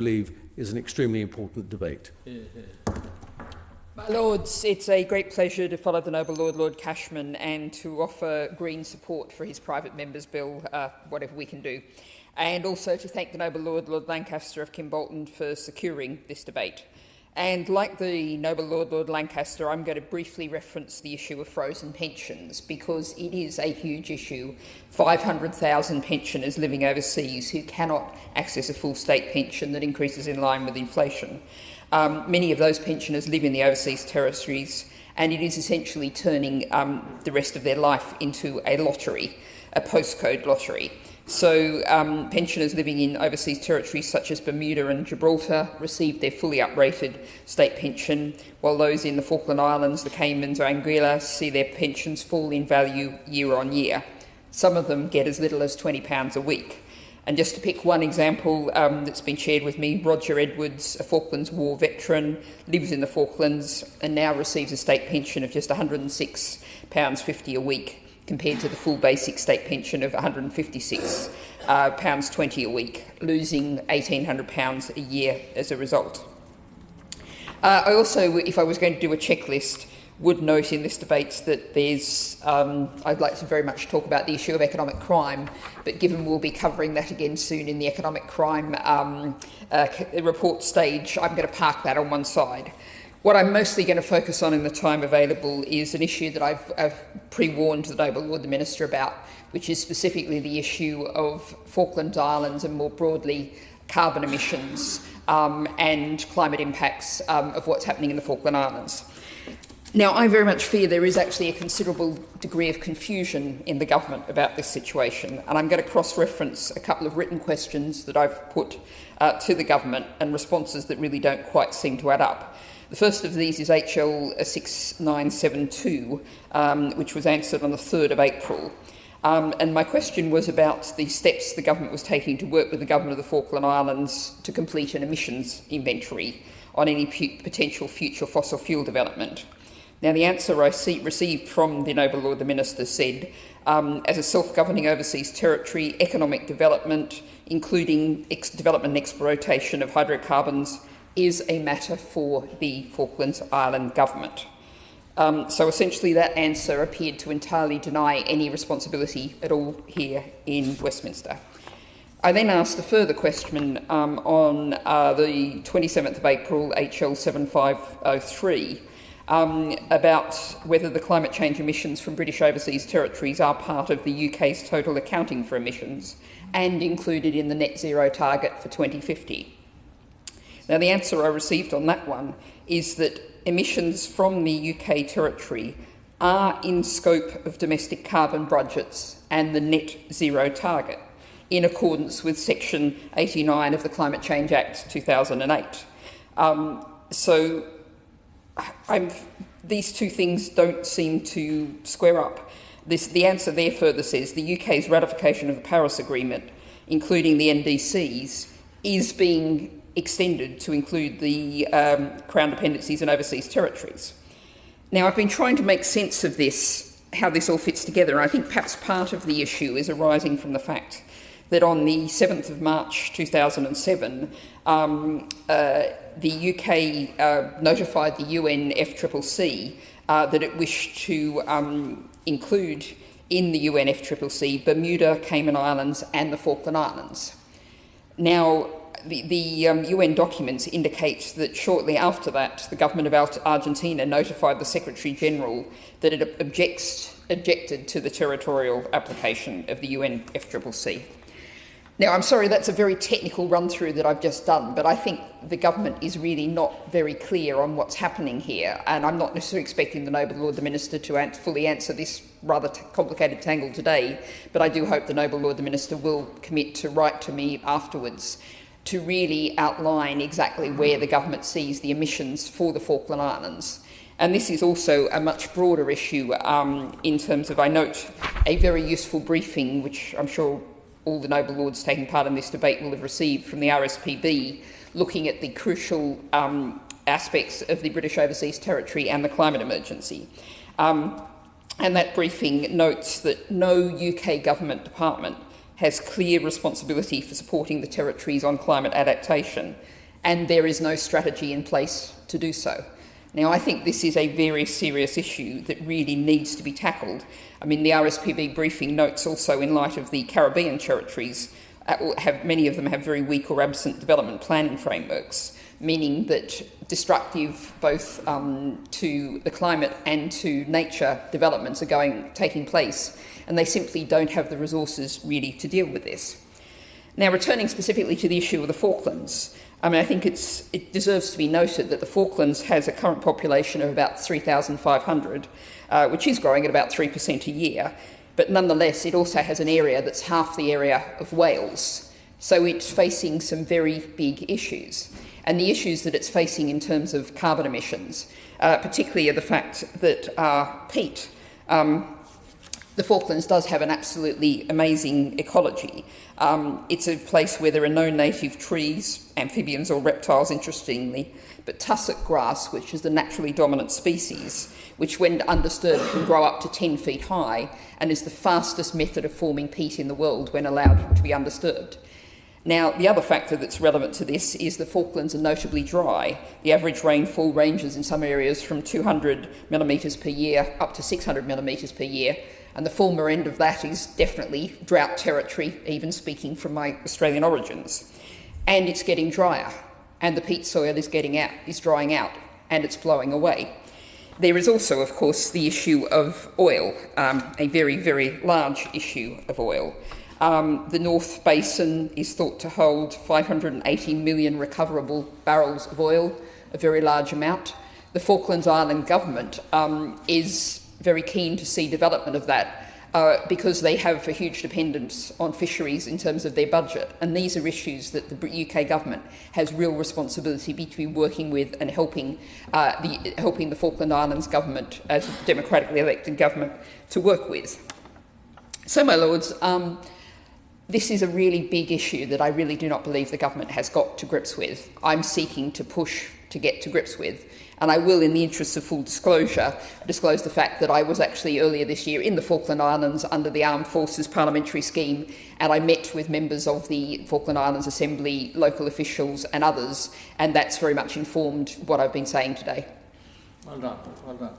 believe is an extremely important debate. My Lords, it's a great pleasure to follow the Noble Lord, Lord Cashman, and to offer Green support for his private member's bill, whatever we can do. And also to thank the Noble Lord, Lord Lancaster of Kimbolton for securing this debate. And like the Noble Lord, Lord Lancaster, I'm going to briefly reference the issue of frozen pensions because it is a huge issue. 500,000 pensioners living overseas who cannot access a full state pension that increases in line with inflation. Many of those pensioners live in the overseas territories, and it is essentially turning the rest of their life into a lottery, a postcode lottery. So pensioners living in overseas territories such as Bermuda and Gibraltar receive their fully uprated state pension, while those in the Falkland Islands, the Caymans or Anguilla see their pensions fall in value year on year. Some of them get as little as £20 a week. And just to pick one example that's been shared with me, Roger Edwards, a Falklands War veteran, lives in the Falklands and now receives a state pension of just £106.50 a week, compared to the full basic state pension of £156.20 a week, losing £1,800 a year as a result. I also, if I was going to do a checklist, would note in this debate that there's, I'd like to very much talk about the issue of economic crime, but given we'll be covering that again soon in the economic crime report stage, I'm going to park that on one side. What I'm mostly going to focus on in the time available is an issue that I've pre-warned the Noble Lord the Minister about, which is specifically the issue of Falkland Islands and more broadly carbon emissions and climate impacts of what's happening in the Falkland Islands. Now, I very much fear there is actually a considerable degree of confusion in the government about this situation, and I'm going to cross-reference a couple of written questions that I've put to the government and responses that really don't quite seem to add up. The first of these is HL 6972, which was answered on the 3rd of April. And my question was about the steps the government was taking to work with the government of the Falkland Islands to complete an emissions inventory on any potential future fossil fuel development. Now, the answer I received from the Noble Lord the Minister said, as a self-governing overseas territory, economic development, including development and exploitation of hydrocarbons, is a matter for the Falklands Island government. So essentially that answer appeared to entirely deny any responsibility at all here in Westminster. I then asked a further question on the 27th of April, HL 7503, about whether the climate change emissions from British overseas territories are part of the UK's total accounting for emissions and included in the net zero target for 2050. Now, the answer I received on that one is that emissions from the UK territory are in scope of domestic carbon budgets and the net zero target, in accordance with Section 89 of the Climate Change Act 2008. These two things don't seem to square up. The answer there further says the UK's ratification of the Paris Agreement, including the NDCs, is being extended to include the Crown dependencies and overseas territories. Now, I've been trying to make sense of this, how this all fits together, and I think perhaps part of the issue is arising from the fact that on the 7th of March 2007, the UK notified the UNFCCC that it wished to include in the UNFCCC Bermuda, Cayman Islands and the Falkland Islands. Now, the UN documents indicate that shortly after that, the government of Argentina notified the Secretary-General that it objected to the territorial application of the UNFCCC. Now, I'm sorry, that's a very technical run-through that I've just done, but I think the government is really not very clear on what's happening here, and I'm not necessarily expecting the Noble Lord the Minister to fully answer this rather complicated tangle today, but I do hope the Noble Lord the Minister will commit to write to me afterwards to really outline exactly where the government sees the emissions for the Falkland Islands. And this is also a much broader issue in terms of, I note, a very useful briefing, which I'm sure all the Noble Lords taking part in this debate will have received from the RSPB, looking at the crucial aspects of the British Overseas Territory and the climate emergency. And that briefing notes that no UK government department has clear responsibility for supporting the territories on climate adaptation, and there is no strategy in place to do so. Now, I think this is a very serious issue that really needs to be tackled. I mean, the RSPB briefing notes also, in light of the Caribbean territories, many of them have very weak or absent development planning frameworks, meaning that destructive both to the climate and to nature developments are taking place, and they simply don't have the resources really to deal with this. Now, returning specifically to the issue of the Falklands, I mean, I think it deserves to be noted that the Falklands has a current population of about 3,500, which is growing at about 3% a year, but nonetheless it also has an area that's half the area of Wales, so it's facing some very big issues. And the issues that it's facing in terms of carbon emissions, particularly are the fact that peat, the Falklands does have an absolutely amazing ecology. It's a place where there are no native trees, amphibians or reptiles, interestingly, but tussock grass, which is the naturally dominant species, which when undisturbed can grow up to 10 feet high and is the fastest method of forming peat in the world when allowed to be undisturbed. Now, the other factor that's relevant to this is the Falklands are notably dry. The average rainfall ranges in some areas from 200 millimetres per year up to 600 millimetres per year, and the former end of that is definitely drought territory, even speaking from my Australian origins. And it's getting drier, and the peat soil is drying out, and it's blowing away. There is also, of course, the issue of oil, a very, very large issue of oil. The North Basin is thought to hold 580 million recoverable barrels of oil, a very large amount. The Falklands Island government is very keen to see development of that because they have a huge dependence on fisheries in terms of their budget. And these are issues that the UK government has real responsibility to be working with and helping the Falkland Islands government, as a democratically elected government, to work with. So, my lords, this is a really big issue that I really do not believe the government has got to grips with. I'm seeking to push to get to grips with. And I will, in the interests of full disclosure, disclose the fact that I was actually earlier this year in the Falkland Islands under the Armed Forces Parliamentary Scheme, and I met with members of the Falkland Islands Assembly, local officials and others, and that's very much informed what I've been saying today. Well done, well done.